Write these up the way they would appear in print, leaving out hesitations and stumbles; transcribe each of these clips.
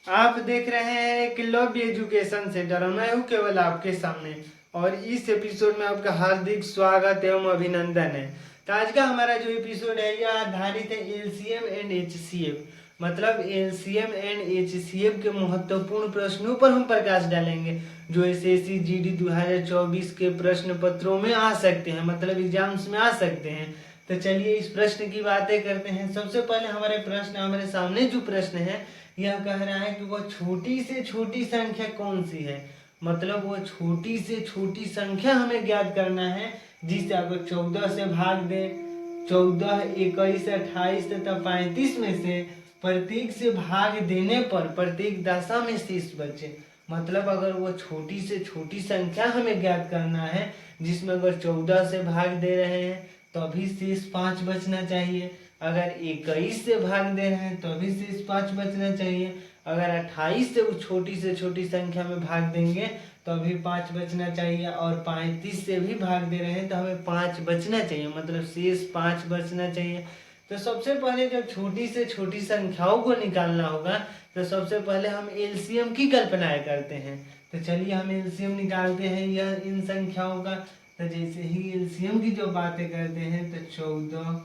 आप देख रहे हैं एक लव एजुकेशन सेंटर और मैं हूं केवल आपके सामने। और इस एपिसोड में आपका हार्दिक स्वागत एवं अभिनंदन है। तो आज का हमारा जो एपिसोड है यह आधारित है एलसीएम एंड एचसीएफ, मतलब एलसीएम एंड एचसीएफ के महत्वपूर्ण प्रश्नों पर हम प्रकाश डालेंगे जो एसएससी जीडी 2024 के प्रश्न पत्रों में आ सकते हैं, मतलब एग्जाम्स में आ सकते हैं। तो चलिए इस प्रश्न की बातें करते हैं। सबसे पहले हमारे सामने जो प्रश्न है यह कह रहा है कि वह छोटी से छोटी संख्या कौन सी है, मतलब वो छोटी से छोटी संख्या हमें ज्ञात करना है जिसे अगर 14 से भाग दे, 14, 21, 28 तथा 35 में से प्रत्येक से भाग देने पर प्रत्येक दशा में शेष बचे। मतलब अगर वो छोटी से छोटी संख्या हमें ज्ञात करना है जिसमें अगर 14 से भाग दे रहे हैं तो अभी शेष 5 बचना चाहिए, अगर 21 से भाग दे रहे हैं तो अभी शेष 5 बचना चाहिए, अगर 28 से उस छोटी से छोटी संख्या में भाग देंगे तो अभी 5 बचना चाहिए, और 35 से भी भाग दे रहे हैं तो हमें 5 बचना चाहिए, मतलब शेष 5 बचना चाहिए। तो सबसे पहले जब छोटी से छोटी संख्याओं को निकालना होगा तो सबसे पहले हम एलसीएम की कल्पनाएं करते हैं। तो चलिए हम एलसीएम निकालते हैं यह इन संख्याओं का। तो जैसे ही एलसीएम की जो बातें करते हैं तो 14,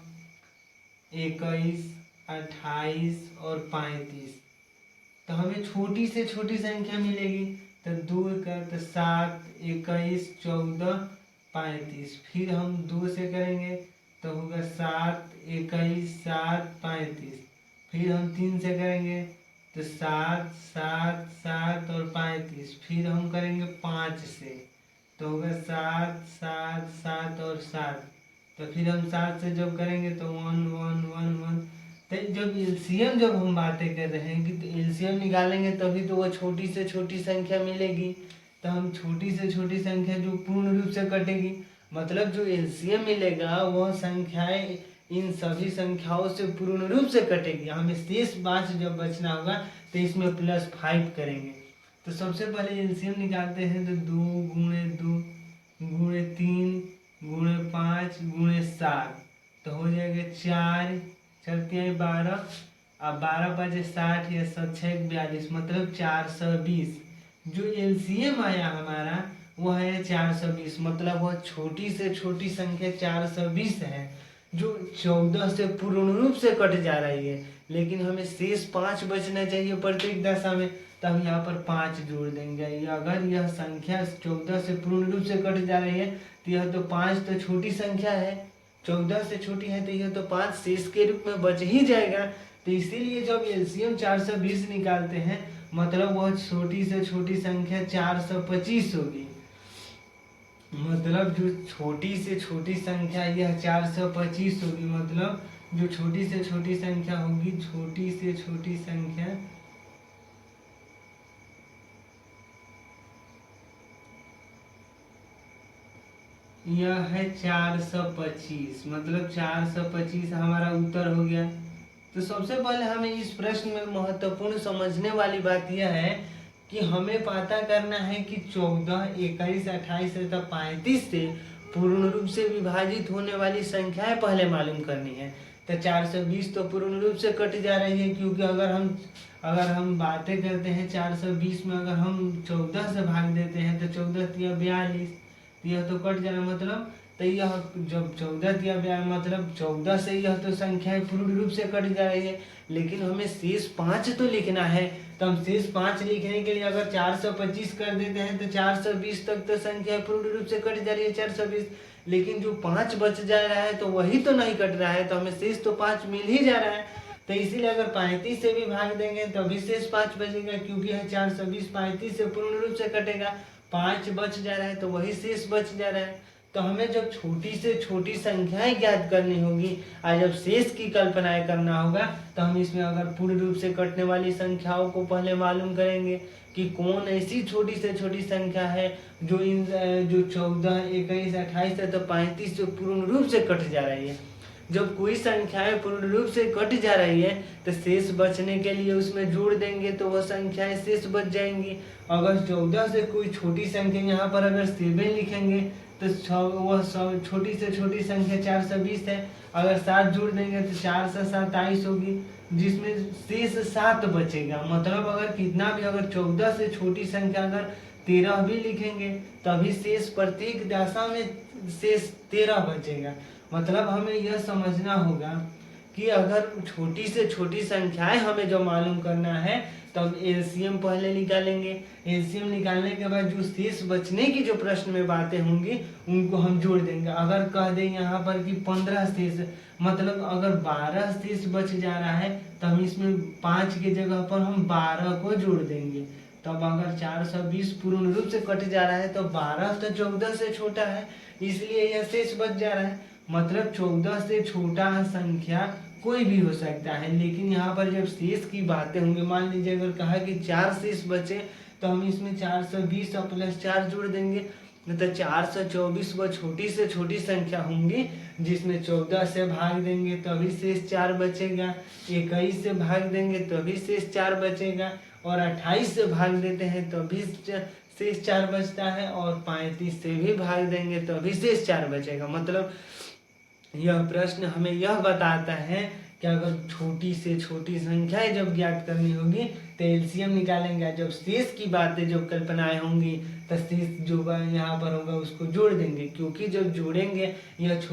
21, 28 और 35, तो हमें छोटी से छोटी संख्या मिलेगी। तो 2 कर तो 7, 21, 14, 35, फिर हम 2 से करेंगे तो होगा 7, 21, 7, 35, फिर हम 3 से करेंगे तो 7, 7, 7 और 35, फिर हम करेंगे 5 से तो होगा 7, 7, 7 और 7, तो फिर हम 7 से जब करेंगे तो 1, 1, 1, 1। तो जब एलसीएम जब हम बातें कर रहे हैं कि तो एलसीएम निकालेंगे तभी तो वो छोटी से छोटी संख्या मिलेगी। तो हम छोटी से छोटी संख्या जो पूर्ण रूप से कटेगी, मतलब जो एलसीएम मिलेगा वह संख्याएं इन सभी संख्याओं से पूर्ण रूप से कटेगी। हमें शेष 5 जब बचना होगा तो इसमें +5 करेंगे। तो सबसे पहले एलसीएम निकालते हैं तो 2 गुणे 2 गुणे 3 गुणे 5 गुणे 7, तो हो जाएगा 4, 4 12, अब 12 5 60 या 7 42, मतलब 420। जो एलसीएम आया हमारा वह है 420, मतलब वह छोटी से छोटी संख्या 420 है जो 14 से पूर्ण रूप से कट जा रही है, लेकिन हमें शेष 5 बचना चाहिए प्रत्येक दशा में। तो हम यहाँ पर 5 जोड़ देंगे। अगर यह संख्या 14 से पूर्ण रूप से कट जा रही है तो यह तो 5 तो छोटी संख्या है, 14 से छोटी है, तो यह तो 5 शेष के रूप में बच ही जाएगा। तो इसीलिए जब एलसीएम 420 निकालते हैं मतलब वह छोटी से छोटी संख्या 425 होगी, मतलब जो छोटी से छोटी संख्या यह 425 होगी। मतलब जो छोटी से छोटी संख्या होगी, छोटी से छोटी संख्या यह है 425, मतलब 425 हमारा उत्तर हो गया। तो सबसे पहले हमें इस प्रश्न में महत्वपूर्ण समझने वाली बात यह है कि हमें पता करना है कि 14, 21, 28 तथा 35 से पूर्ण रूप से विभाजित होने वाली संख्याएं पहले मालूम करनी है। तो 420 तो पूर्ण रूप से कट जा रही है, क्योंकि अगर हम बातें करते हैं 420 में अगर हम 14 से भाग देते हैं तो 14 तिया 42, यह तो कट जाना, मतलब तो यह जब 14 दिया गया मतलब 14 से यह तो संख्या पूर्ण रूप से कट जा रही है, लेकिन हमें शेष 5 तो लिखना है। तो हम शेष 5 लिखने के लिए अगर 425 कर देते हैं तो 420 तक तो संख्या पूर्ण रूप से कट जा रही है 420, लेकिन जो 5 बच जा रहा है तो वही तो नहीं कट रहा है, तो हमें शेष तो 5 मिल ही जा रहा है। तो इसीलिए अगर 35 से भी भाग देंगे तो अभी शेष 5 बचेगा, क्योंकि यह 420 35 से पूर्ण रूप से कटेगा, 5 बच जा रहा है तो वही शेष बच जा रहा है। तो हमें जब छोटी से छोटी संख्याएं ज्ञात करनी होगी और जब शेष की कल्पनाएं करना होगा तो हम इसमें अगर पूर्ण रूप से कटने वाली संख्याओं को पहले मालूम करेंगे कि कौन ऐसी छोटी से छोटी संख्या है जो 14, 21, 28 तथा 35 से पूर्ण रूप से कट जा रही है। जब कोई संख्याएं पूर्ण रूप से कट जा रही है तो शेष बचने के लिए उसमें जोड़ देंगे तो वह संख्याएं शेष बच जाएंगी। अगर 14 से कोई छोटी संख्या यहाँ पर अगर 7 लिखेंगे तो वह सब छोटी से छोटी संख्या 420 है। अगर 7 जोड़ देंगे तो 4 से 27 होगी, जिसमें शेष 7 बचेगा। मतलब अगर कितना भी, अगर 14 से छोटी संख्या अगर 13 भी लिखेंगे तभी शेष प्रत्येक दशा में शेष 13 बचेगा। मतलब हमें यह समझना होगा कि अगर छोटी से छोटी संख्याएं हमें जो मालूम करना है तो हम एलसीएम पहले निकालेंगे। एलसीएम निकालने के बाद जो शेष बचने की जो प्रश्न में बातें होंगी उनको हम जोड़ देंगे। अगर कह दें यहाँ पर कि 15 शेष, मतलब अगर 12 शेष बच जा रहा है तो हम इसमें 5 की जगह पर हम 12 को जोड़ देंगे। तब अगर 420 पूर्ण रूप से कट जा रहा है तो 12 तो 14 से छोटा है, इसलिए यह शेष बच जा रहा है। मतलब 14 से छोटा संख्या कोई भी हो सकता है, लेकिन यहाँ पर जब शेष की बातें होंगी, मान लीजिए अगर कहा कि 4 शेष बचे तो हम इसमें 420 और प्लस 4 जोड़ देंगे। मतलब 424 वो छोटी से छोटी संख्या होंगी जिसमें 14 से भाग देंगे तभी शेष 4 बचेगा, 21 से भाग देंगे तभी शेष 4 बचेगा, और 28 से भाग देते हैं तभी शेष 4 बचता है, और 35 से भी भाग देंगे तभी शेष 4 बचेगा। मतलब यह प्रश्न हमें यह बताता है कि अगर छोटी से छोटी संख्याएं जब ज्ञात करनी होगी तो एलसीएम निकालेंगे। जब शेष की बातें जो कल्पनाएं होंगी तो शेष जो यहाँ पर होगा उसको जोड़ देंगे, क्योंकि जब जोड़ेंगे यह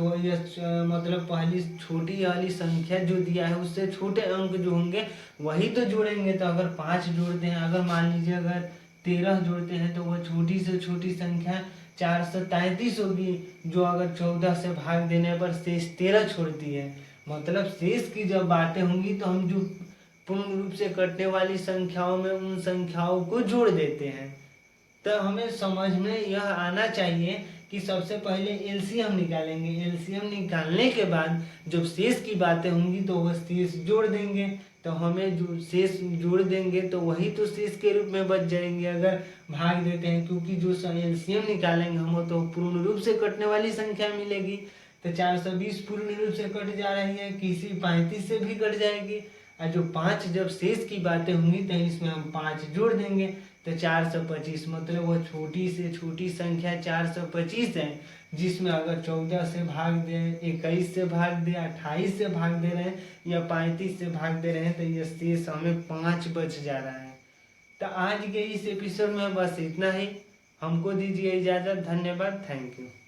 मतलब पहली छोटी वाली संख्या जो दिया है उससे छोटे अंक जो होंगे वही तो जोड़ेंगे। तो अगर 5 जोड़ते हैं, अगर मान लीजिए अगर 13 जोड़ते हैं तो वह छोटी से छोटी संख्या 433 होगी, जो अगर 14 से भाग देने पर शेष 13 छोड़ती है। मतलब शेष की जब बातें होंगी तो हम जो पूर्ण रूप से कटने वाली संख्याओं में उन संख्याओं को जोड़ देते हैं। तो हमें समझ में यह आना चाहिए कि सबसे पहले एलसीएम निकालेंगे। एलसीएम निकालने के बाद जब शेष की बातें होंगी तो वह शेष जोड़ देंगे। तो हमें जो शेष जोड़ देंगे तो वही तो शेष के रूप में बच जाएंगे अगर भाग देते हैं, क्योंकि जो एलसीएम निकालेंगे हम तो पूर्ण रूप से कटने वाली संख्या मिलेगी। तो 420 पूर्ण रूप से कट जा रही है, किसी 35 से भी कट जाएगी, और जो 5 जब शेष की बातें होंगी तो इसमें हम 5 जोड़ देंगे तो 425। मतलब वो छोटी से छोटी संख्या 425 है, जिसमें अगर 14 से भाग दे, 21 से भाग दे, 28 से भाग दे रहे हैं या 35 से भाग दे रहे हैं तो ये शेष हमें 5 बच जा रहा है। तो आज के इस एपिसोड में बस इतना ही। हमको दीजिए इजाज़त। धन्यवाद। Thank you.